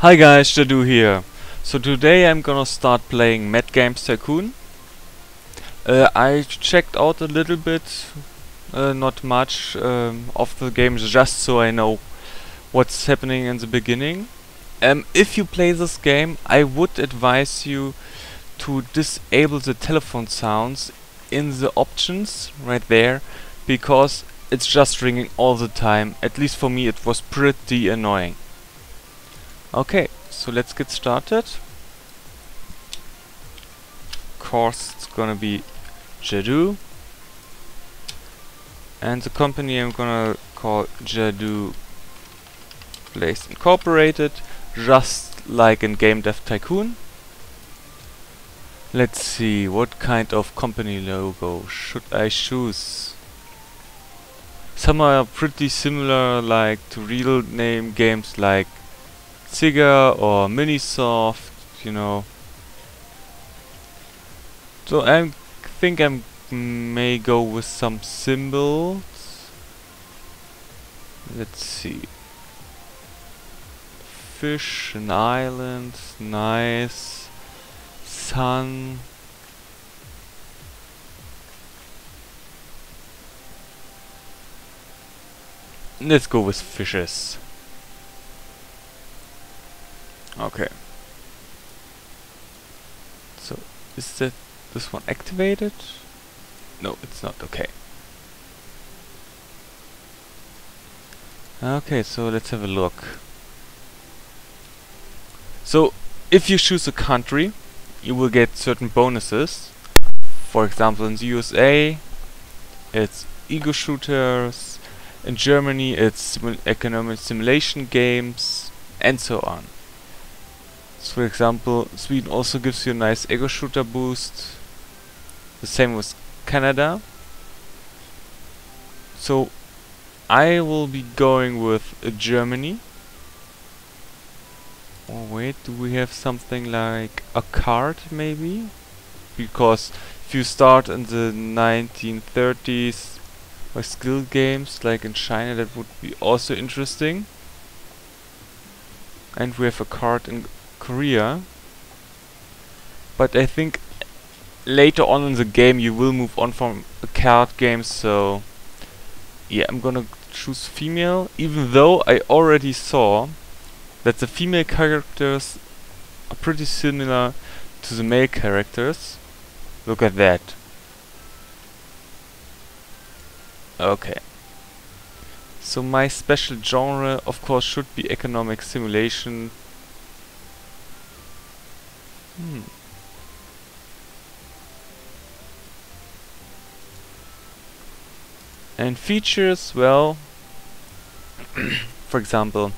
Hi guys, Jadu here. So today I'm gonna start playing Games Tycoon. I checked out a little bit, not much, of the games just so I know what's happening in the beginning. If you play this game, I would advise you to disable the telephone sounds in the options right there, because it's just ringing all the time. At least for me it was pretty annoying. Okay, so let's get started. Of course, it's gonna be Jadu, and the company I'm gonna call Jadu Place Incorporated, just like in Game Dev Tycoon. Let's see, what kind of company logo should I choose? Some are pretty similar, like to real name games like Sega or Minisoft, you know. So I think I may go with some symbols. Let's see. Fish, an island, nice. Sun. Let's go with fishes. Okay. So, is this one activated? No, it's not. Okay. Okay, so let's have a look. So, if you choose a country, you will get certain bonuses. For example, in the USA, it's ego shooters. In Germany, it's economic simulation games, and so on. So for example, Sweden also gives you a nice ego shooter boost. The same with Canada. So I will be going with Germany. Oh wait, do we have something like a card maybe? Because if you start in the 1930s or skill games like in China, that would be also interesting. And we have a card in Korea. But I think later on in the game you will move on from card games, so yeah, I'm gonna choose female, even though I already saw that the female characters are pretty similar to the male characters. Look at that. Okay. So my special genre, of course, should be economic simulation. And features, well, for example,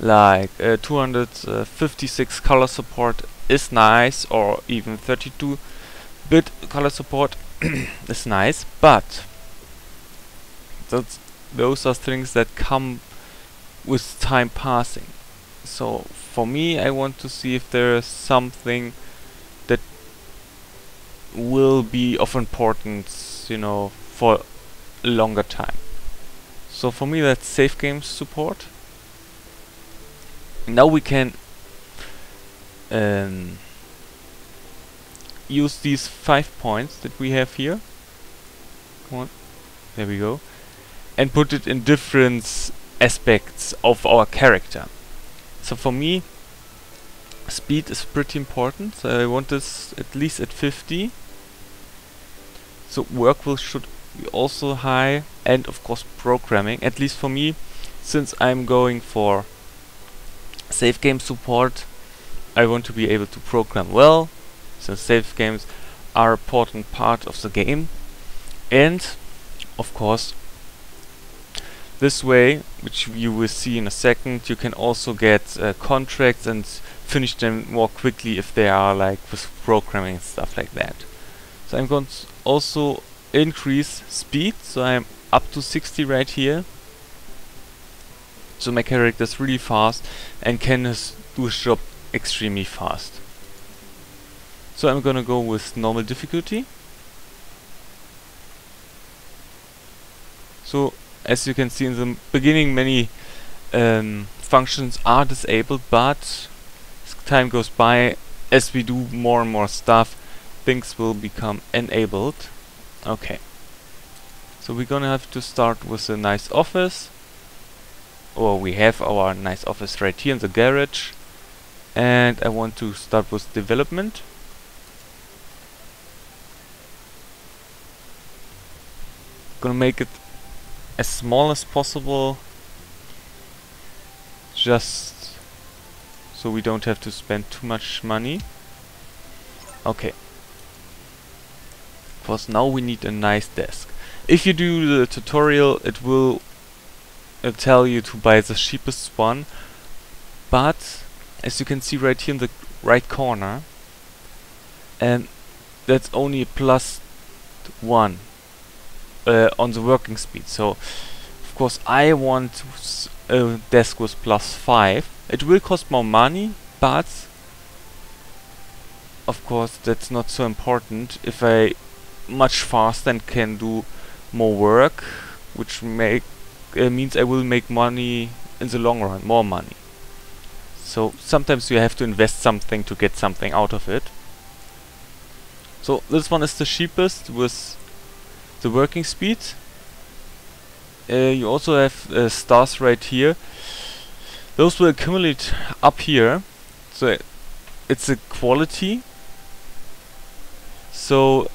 like 256 color support is nice, or even 32-bit color support is nice, but those are things that come with time passing. So for me, I want to see if there is something that will be of importance, you know, for a longer time. So for me, that's safe games support. Now we can use these 5 points that we have here. Come on, there we go, and put it in different aspects of our character. So for me, speed is pretty important. So I want this at least at 50. So work will should be also high, and of course programming, at least for me, since I'm going for safe game support. I want to be able to program well, since safe games are an important part of the game. And of course, this way, which you will see in a second, you can also get contracts and finish them more quickly if they are like with programming and stuff like that. So I'm going to also increase speed, so I'm up to 60 right here. So my character is really fast and can do his job extremely fast. So I'm gonna go with normal difficulty. So as you can see in the beginning, many functions are disabled, but as time goes by, as we do more and more stuff, things will become enabled. Okay. So we're gonna have to start with a nice office. Or we have our nice office right here in the garage. And I want to start with development. Gonna make it as small as possible, just so we don't have to spend too much money. Okay. Because now we need a nice desk. If you do the tutorial, it will tell you to buy the cheapest one, but as you can see right here in the right corner, and that's only a +1 on the working speed. So of course I want a desk with +5. It will cost more money, but of course that's not so important if I much faster and can do more work, which means I will make money in the long run, more money. So sometimes you have to invest something to get something out of it. So this one is the cheapest with the working speed. You also have stars right here. Those will accumulate up here. So it's a quality. So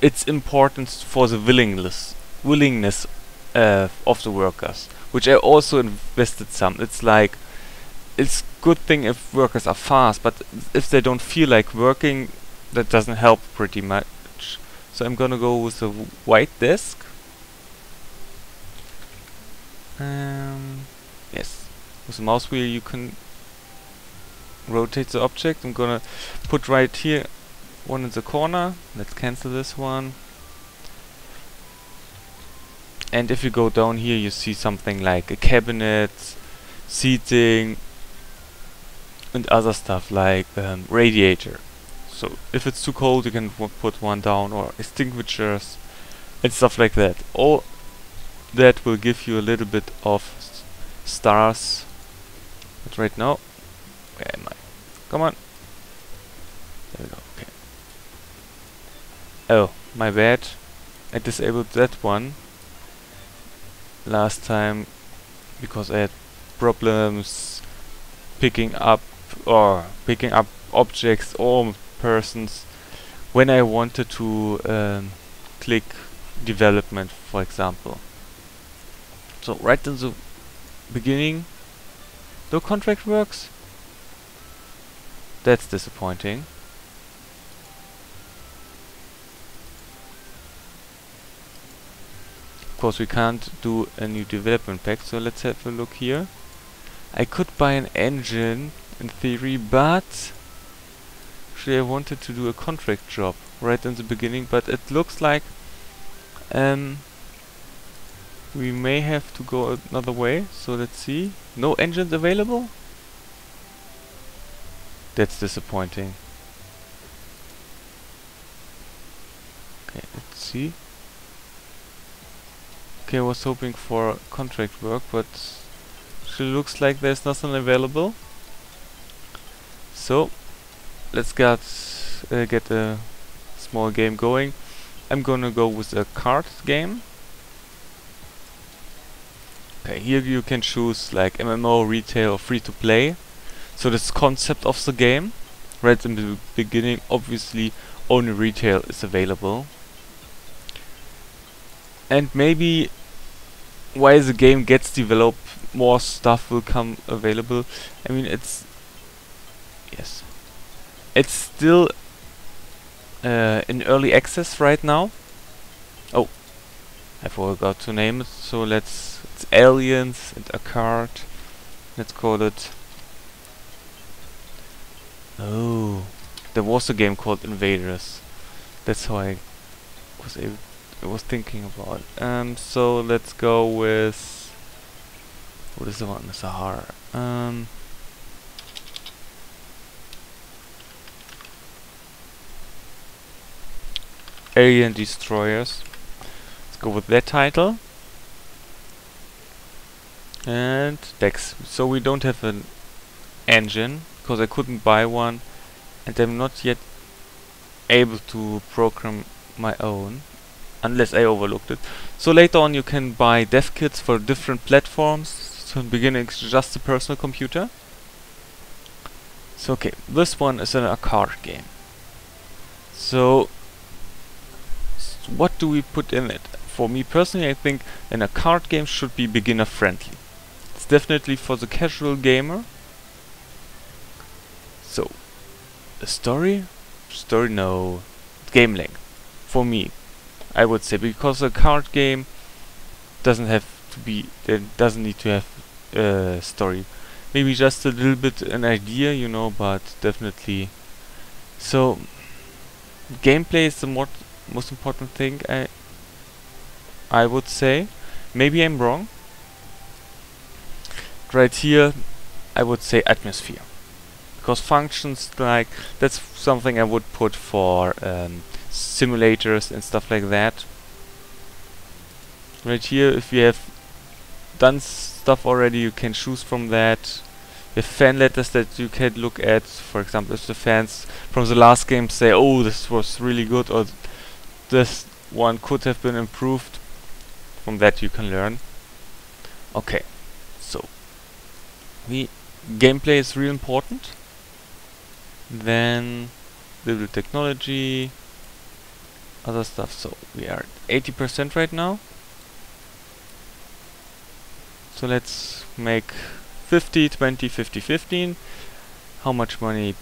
it's important for the willingness of the workers, which I also invested some. It's like, it's good thing if workers are fast, but if they don't feel like working, that doesn't help pretty much. So I'm gonna go with a white desk. Yes, with the mouse wheel you can rotate the object. I'm gonna put right here one in the corner. Let's cancel this one. And if you go down here, you see something like a cabinet, seating, and other stuff like radiator. So if it's too cold, you can put one down, or extinguishers and stuff like that. All that will give you a little bit of stars. But right now, where am I? Come on. There we go. Okay. Oh, my bad. I disabled that one last time because I had problems picking up objects or persons when I wanted to click development, for example. So right in the beginning, no contract works. That's disappointing. Of course we can't do a new development pack, so let's have a look here. I could buy an engine in theory, but actually I wanted to do a contract job right in the beginning, but it looks like we may have to go another way. So let's see. No engines available? That's disappointing. Okay, let's see. Okay, I was hoping for contract work, but it looks like there's nothing available. So let's get a small game going. I'm gonna go with a card game. Okay, here you can choose like MMO, retail, or free to play. So this concept of the game, right in the beginning, obviously only retail is available. And maybe while the game gets developed, more stuff will come available. I mean, it's still in early access right now. Oh, I forgot to name it. So it's Aliens and a card. Let's call it. Oh, there was a game called Invaders. That's how I was thinking about. So let's go with, what is the one in the Sahara? Alien Destroyers. Let's go with that title. and Dex. So we don't have an engine because I couldn't buy one, and I'm not yet able to program my own unless I overlooked it. So later on you can buy dev kits for different platforms. So in the beginning it's just a personal computer. So okay, this one is a card game. So what do we put in it? For me personally, I think a card game should be beginner friendly. It's definitely for the casual gamer. So a story? Story, no. Game length. For me, I would say, because a card game doesn't have to be, doesn't need to have a story. Maybe just a little bit an idea, you know, but definitely. So gameplay is the most important thing, I would say. Maybe I'm wrong. Right here, I would say atmosphere, because functions like that's something I would put for simulators and stuff like that. Right here, if you have done stuff already, you can choose from that. You have fan letters that you can look at. For example, if the fans from the last game say, "Oh, this was really good," or "This one could have been improved," from that you can learn. Okay, so gameplay is real important. Then little technology, other stuff. So we are at 80% right now. So let's make 50, 20, 50, 15. How much money?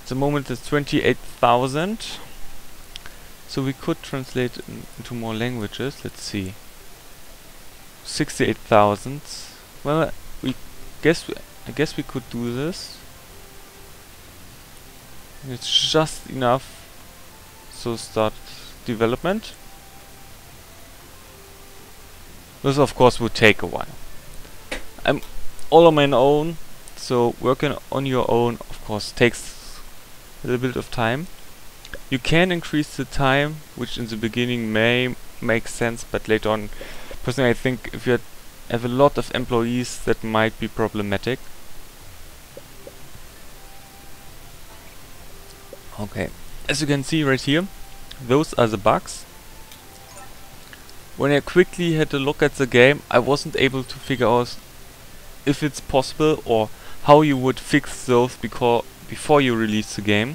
At the moment it's 28,000. So we could translate into more languages. Let's see. 68,000. Well, I guess we could do this. It's just enough. So start development. This of course would take a while. I'm all on my own, so working on your own of course takes a little bit of time. You can increase the time, which in the beginning may make sense, but later on, personally I think if you have a lot of employees, that might be problematic. Okay, as you can see right here, those are the bugs. When I quickly had a look at the game, I wasn't able to figure out if it's possible or how you would fix those before you release the game.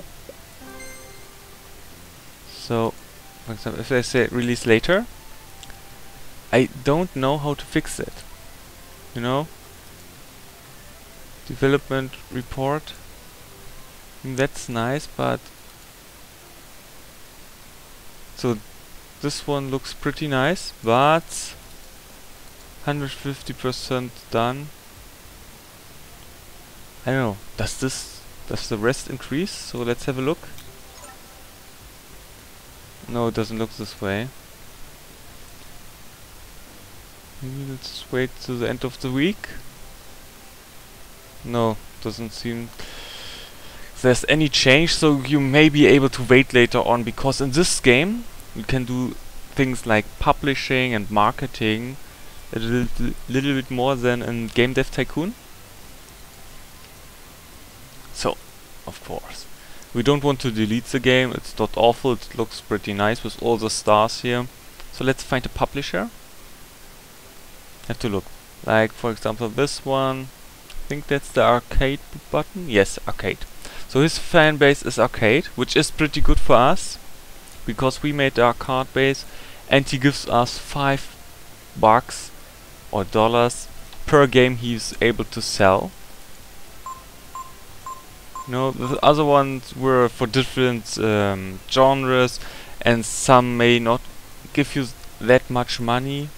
So, for example, if I say release later, I don't know how to fix it. You know? Development report. That's nice, but so this one looks pretty nice, but 150% done. I don't know. Does the rest increase? So let's have a look. No, it doesn't look this way. Maybe let's wait to the end of the week. No, doesn't seem there's any change, so you may be able to wait later on, because in this game you can do things like publishing and marketing a little bit more than in Game Dev Tycoon. So, of course, we don't want to delete the game. It's not awful, it looks pretty nice with all the stars here. So let's find a publisher. Have to look. Like, for example, this one. I think that's the arcade button. Yes, arcade. So his fan base is arcade, which is pretty good for us, because we made our card base, and he gives us $5 or dollars per game he's able to sell. No, the other ones were for different genres, and some may not give you that much money.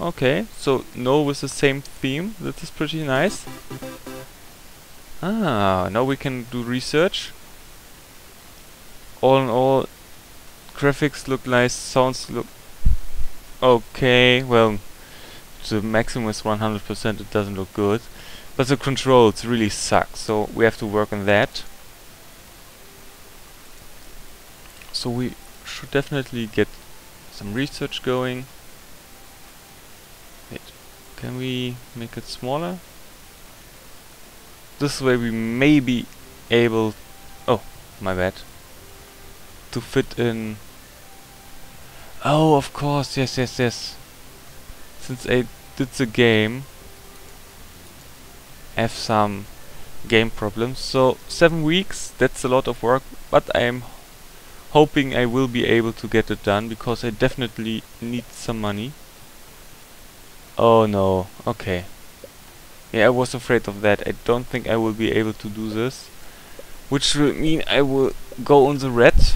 Okay, so no with the same theme. That is pretty nice. Ah, now we can do research. All in all, graphics look nice, sounds look okay. Well, the maximum is 100%, it doesn't look good. But the controls really suck, so we have to work on that. So we should definitely get some research going. Can we make it smaller? This way we may be able... Oh, my bad. To fit in... Oh, of course, yes, yes, yes. Since I did the game, I have some game problems. So 7 weeks, that's a lot of work, but I'm hoping I will be able to get it done, because I definitely need some money. Oh no, okay. Yeah, I was afraid of that. I don't think I will be able to do this, which will mean I will go on the red,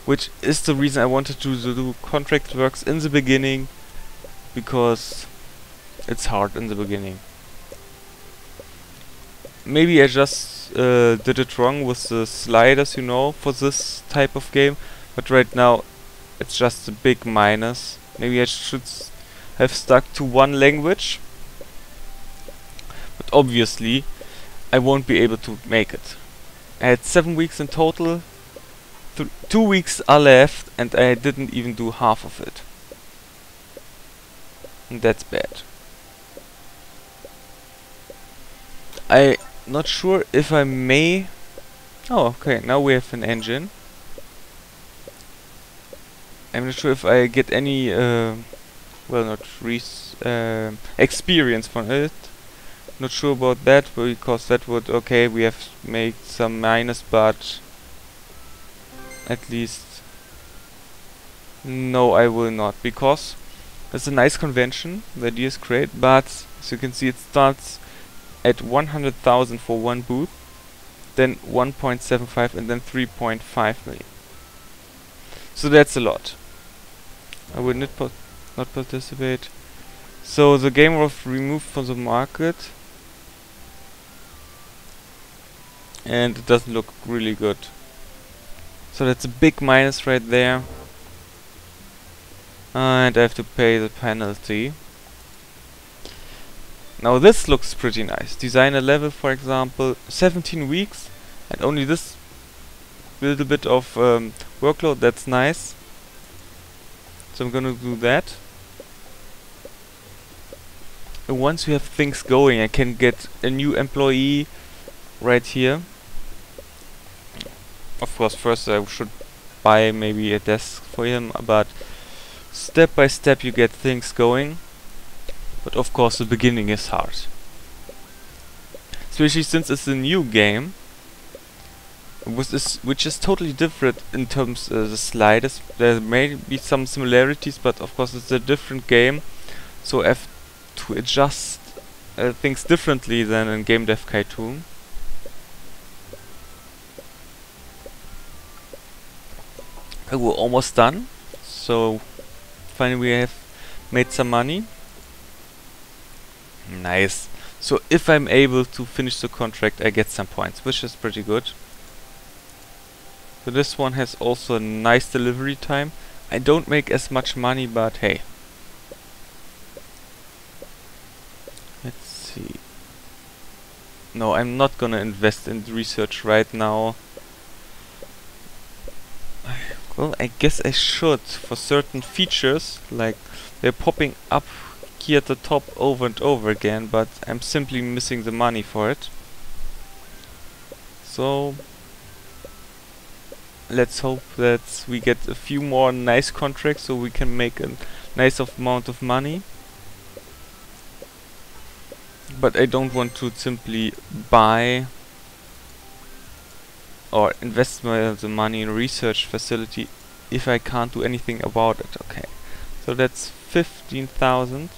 which is the reason I wanted to do contract works in the beginning, because it's hard in the beginning. Maybe I just did it wrong with the sliders, you know, for this type of game, but right now it's just a big minus. Maybe I should have stuck to one language, but obviously I won't be able to make it. I had 7 weeks in total, 2 weeks are left, and I didn't even do half of it. And that's bad. I'm not sure if I may... Oh, okay, now we have an engine. I'm not sure if I get any, well, not experience from it. Not sure about that, because that would... Okay, we have made some minus, but... At least... No, I will not, because... It's a nice convention, the idea is great, but... As you can see, it starts at 100,000 for one booth, then 1.75 and then 3.5 million. So that's a lot. I will not participate. So the game was removed from the market, and it doesn't look really good. So that's a big minus right there, and I have to pay the penalty. Now this looks pretty nice. Design a level, for example, 17 weeks, and only this little bit of workload. That's nice. So I'm gonna do that. And once we have things going, I can get a new employee right here. Of course, first I should buy maybe a desk for him, but step by step you get things going. But of course the beginning is hard. Especially since it's a new game, which is totally different in terms of the sliders. There may be some similarities, but of course it's a different game, so I have to adjust things differently than in Game Tycoon. Okay, we're almost done, so finally we have made some money. Nice. So if I'm able to finish the contract, I get some points, which is pretty good. So this one has also a nice delivery time. I don't make as much money, but hey. Let's see. No, I'm not gonna invest in research right now. Well, I guess I should for certain features, like they're popping up here at the top over and over again, but I'm simply missing the money for it. So let's hope that we get a few more nice contracts so we can make a nice amount of money. But I don't want to simply buy or invest the money in a research facility if I can't do anything about it. Okay, so that's 15,000.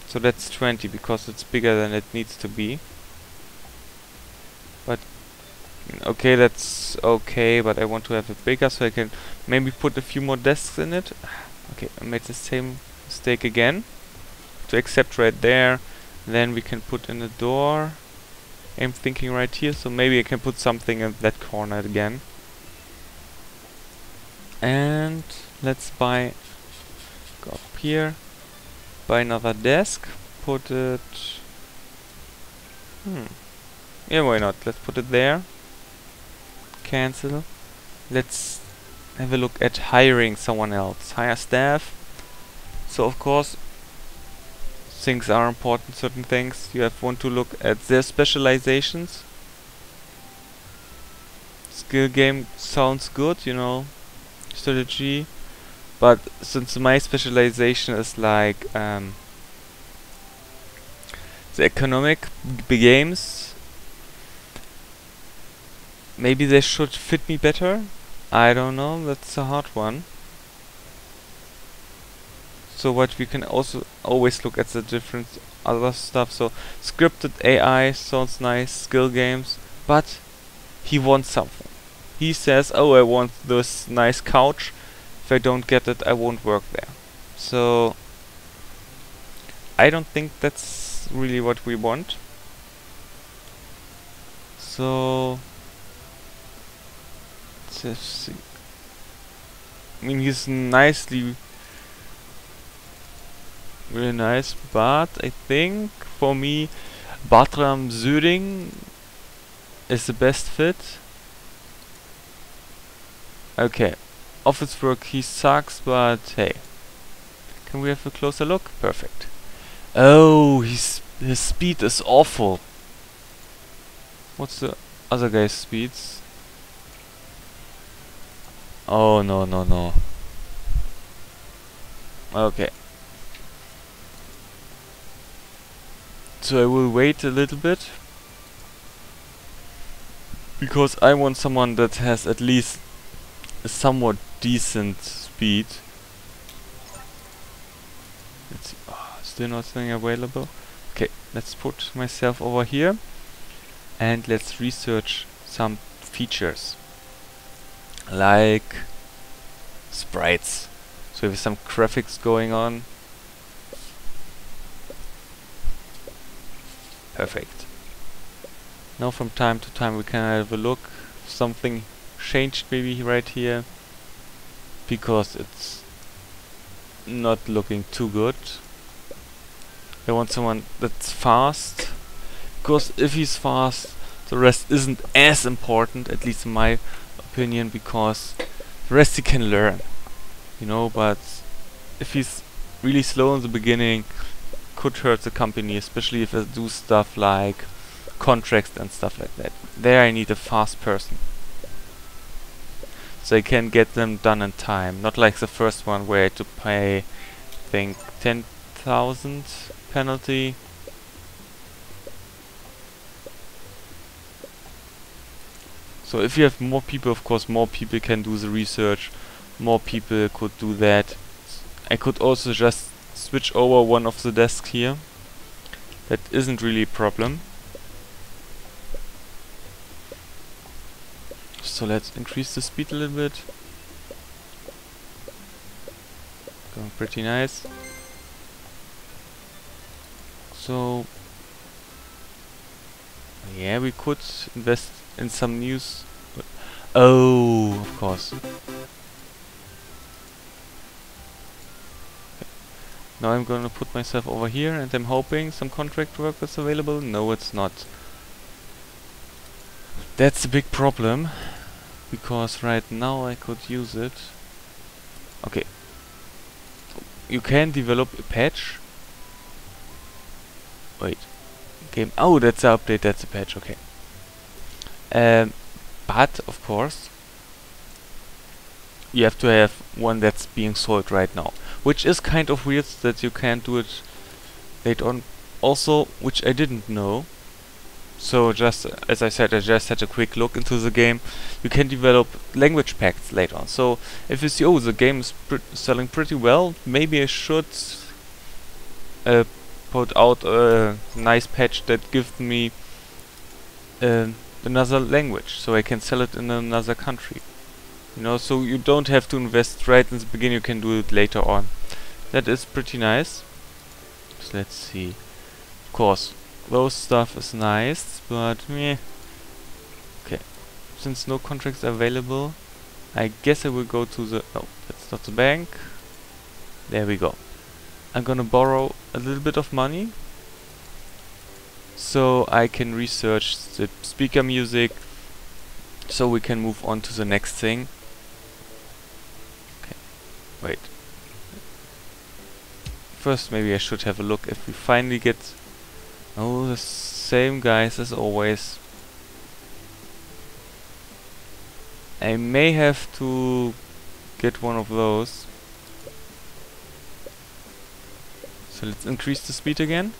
So that's 20 because it's bigger than it needs to be. But okay, that's okay, but I want to have it bigger so I can maybe put a few more desks in it. Okay, I made the same mistake again. To accept right there, then we can put in a door. I'm thinking right here, so maybe I can put something in that corner again. And let's buy, go up here, buy another desk, put it, yeah, why not, let's put it there, cancel. Let's have a look at hiring someone else, hire staff, So of course things are important, certain things. You have want to look at their specializations. Skill game sounds good, you know, strategy. But since my specialization is like the economic games, maybe they should fit me better. I don't know, that's a hard one. So what we can also always look at the different other stuff. So scripted AI sounds nice, skill games, but he wants something. He says, oh, I want this nice couch. If I don't get it, I won't work there. So I don't think that's really what we want. So let's see. I mean, he's nicely really nice, but I think for me Bartram Söding is the best fit. Okay, office work, he sucks, but hey, can we have a closer look? Perfect. Oh, his speed is awful. What's the other guy's speeds? Oh, no, no, no. Okay. So I will wait a little bit, because I want someone that has at least a somewhat decent speed. Let's see. Oh, still nothing available. Okay, let's put myself over here and let's research some features like sprites. So we have some graphics going on. Perfect. Now from time to time we can have a look. Something changed maybe right here, because it's not looking too good. I want someone that's fast, because if he's fast, the rest isn't as important, at least in my opinion, because the rest he can learn, you know. But if he's really slow in the beginning, could hurt the company, especially if I do stuff like contracts and stuff like that. There I need a fast person, so I can get them done in time. Not like the first one where I had to pay, I think, 10,000 penalty. So if you have more people, of course, more people can do the research, more people could do that. I could also just switch over one of the desks here. That isn't really a problem. So let's increase the speed a little bit. Going pretty nice. So yeah, we could invest in some news. Oh, of course. Now I'm gonna put myself over here and I'm hoping some contract work is available. No, it's not. That's a big problem, because right now I could use it. Okay. You can develop a patch. Wait. Game. Oh, that's an update, that's a patch, okay. But, of course, you have to have one that's being sold right now. Which is kind of weird that you can't do it later on. Also, which I didn't know. So just, as I said, I just had a quick look into the game. You can develop language packs later on. So if you see, oh, the game is selling pretty well, maybe I should put out a nice patch that gives me another language, so I can sell it in another country. You know, so you don't have to invest right in the beginning, you can do it later on. That is pretty nice. So let's see. Of course, those stuff is nice, but meh. Okay. Since no contracts are available, I guess I will go to the... No, that's not the bank. There we go. I'm gonna borrow a little bit of money, so I can research the speaker music, so we can move on to the next thing. Okay, wait. first maybe I should have a look if we finally get... Oh, the same guys as always. I may have to get one of those. So let's increase the speed again.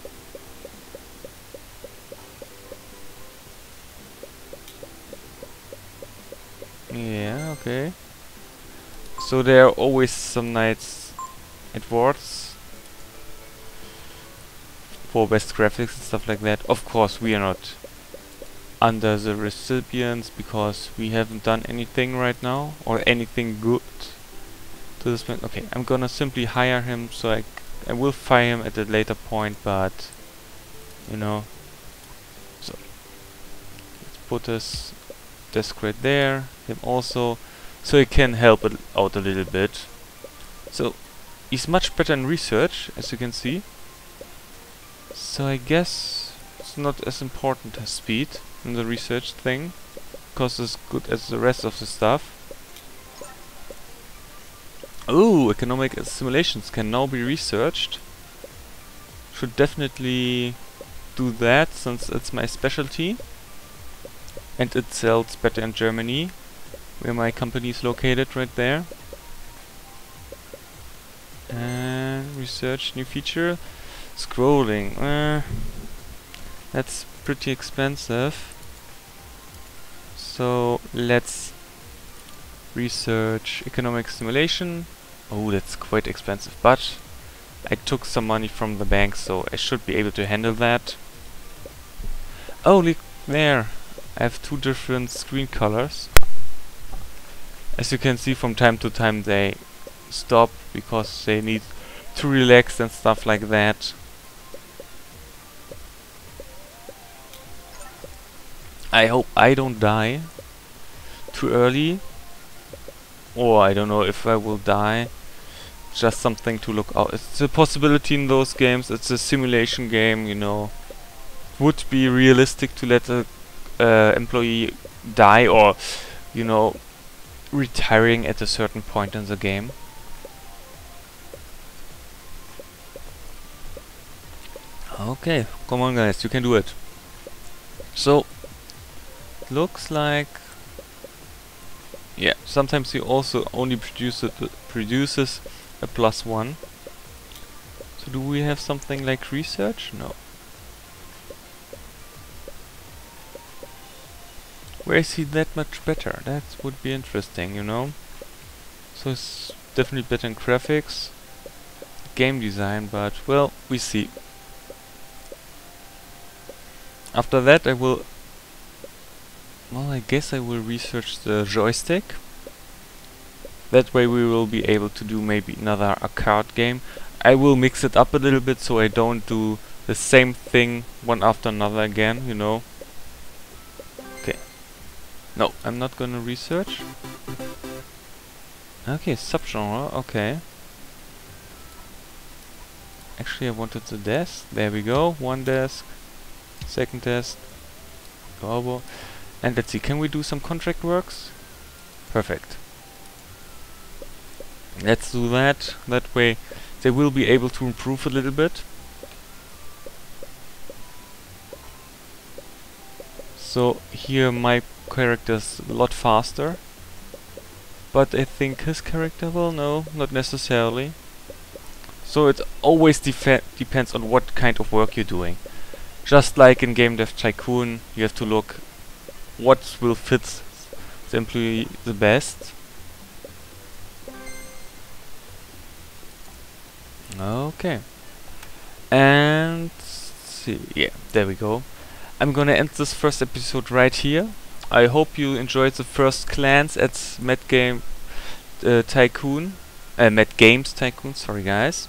Yeah, okay. So there are always some knights at wards for best graphics and stuff like that. Of course, we are not under the recipients because we haven't done anything right now or anything good to this point. Okay, I'm gonna simply hire him, so I will fire him at a later point, but you know. So let's put this desk right there, him also, so he can help it out a little bit. So he's much better in research, as you can see. So I guess it's not as important as speed in the research thing, because it's good as the rest of the stuff. Oh, economic simulations can now be researched. Should definitely do that since it's my specialty. And it sells better in Germany, where my company is located right there. And research new feature. Scrolling. That's pretty expensive. So let's research economic simulation. Oh, that's quite expensive, but I took some money from the bank, so I should be able to handle that. Oh, look there. I have two different screen colors. As you can see, from time to time they stop because they need to relax and stuff like that. I hope I don't die too early, or I don't know if I will die. Just something to look out. It's a possibility in those games. It's a simulation game, you know. Would be realistic to let a employee die, or you know, retiring at a certain point in the game. Okay, come on guys, you can do it. So looks like, yeah, sometimes he also only produces a +1. So do we have something like research? No. Where is he that much better? That would be interesting, you know. So it's definitely better in graphics, game design, but well, we see. After that I will, well, I guess I will research the joystick. That way we will be able to do maybe another arcade game. I will mix it up a little bit so I don't do the same thing one after another again, you know. Okay. No, I'm not gonna research. Okay, subgenre, okay. Actually I wanted the desk. There we go, one desk. Second desk. Go. And let's see, can we do some contract works? Perfect. Let's do that. That way they will be able to improve a little bit. So here my character's a lot faster. But I think his character will, no, not necessarily. So it always depends on what kind of work you're doing. Just like in Game Tycoon, you have to look what will fit the employee the best. Okay. And see, yeah, there we go. I'm gonna end this first episode right here. I hope you enjoyed the first glance at Mad Games Tycoon, sorry guys.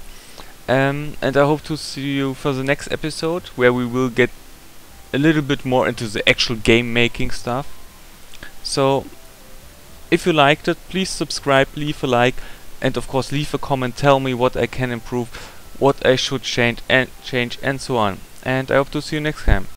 And I hope to see you for the next episode, where we will get a little bit more into the actual game making stuff. So if you liked it, please subscribe, leave a like, and of course leave a comment, tell me what I can improve, what I should change and so on. And I hope to see you next time.